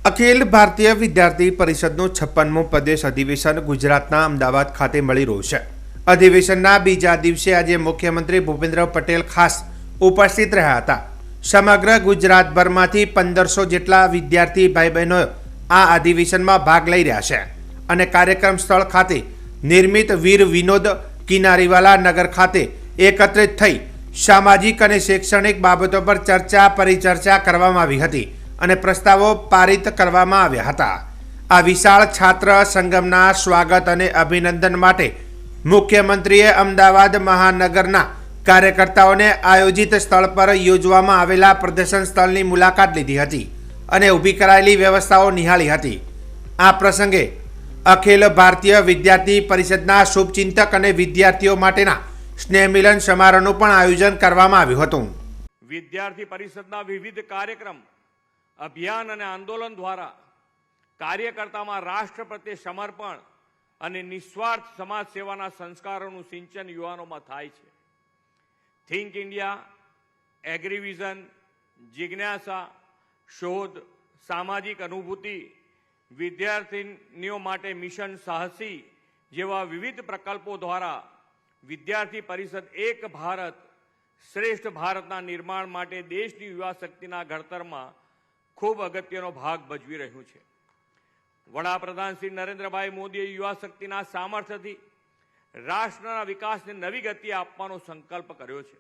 અખિલ ભારતીય વિદ્યાર્થી પરિષદનું 56મું પ્રદેશ અધિવેશન ગુજરાતના અમદાવાદ ખાતે મળી રહ્યું છે। અધિવેશનના બીજા દિવસે આજે મુખ્યમંત્રી ભૂપેન્દ્ર પટેલ ખાસ ઉપસ્થિત રહ્યા હતા। સમગ્ર ગુજરાતભરમાંથી 1500 જેટલા વિદ્યાર્થી ભાઈ બહેનો આ અધિવેશનમાં ભાગ લઈ રહ્યા છે અને કાર્યક્રમ સ્થળ ખાતે નિર્મિત વીર વિનોદ કિનારીવાલા નગર ખાતે એકત્રિત થઈ સામાજિક અને શૈક્ષણિક બાબતો પર ચર્ચા પરિચર્ચા કરવામાં આવી હતી અને પ્રસ્તાવો પારિત કરવામાં આવ્યા હતા। આ વિશાળ છાત્ર સંગમના સ્વાગત અને અભિનંદન માટે મુખ્યમંત્રીએ અમદાવાદ મહાનગરના કાર્યકર્તાઓને આયોજિત સ્થળ પર યોજવામાં આવેલા પ્રદર્શન સ્થળની મુલાકાત લીધી હતી અને ઊભી કરાયેલી વ્યવસ્થાઓ નિહાળી હતી। આ પ્રસંગે અખિલ ભારતીય વિદ્યાર્થી પરિષદના શુભચિંતક અને વિદ્યાર્થીઓ માટેના સ્નેહમિલન સમારોહનું પણ આયોજન કરવામાં આવ્યું હતું। વિદ્યાર્થી પરિષદના વિવિધ કાર્યક્રમ અભિયાન અને આંદોલન દ્વારા કાર્યકર્તામાં રાષ્ટ્ર પ્રત્યે સમર્પણ અને નિસ્વાર્થ સમાજ સેવાના સંસ્કારોનું સિંચન યુવાનોમાં થાય છે। થિંક ઇન્ડિયા, એગ્રીવિઝન, જિજ્ઞાસા, શોધ, સામાજિક અનુભૂતિ, વિદ્યાર્થીનીઓ માટે મિશન સાહસી જેવા વિવિધ પ્રકલ્પો દ્વારા વિદ્યાર્થી પરિષદ એક ભારત શ્રેષ્ઠ ભારતના નિર્માણ માટે દેશની યુવા શક્તિના ઘડતરમાં ખૂબ અગત્યનો ભાગ ભજવી રહ્યું છે। વડાપ્રધાન શ્રી નરેન્દ્રભાઈ મોદીએ યુવા શક્તિના સામર્થ્યથી રાષ્ટ્રના વિકાસને નવી ગતિ આપવાનો સંકલ્પ કર્યો છે।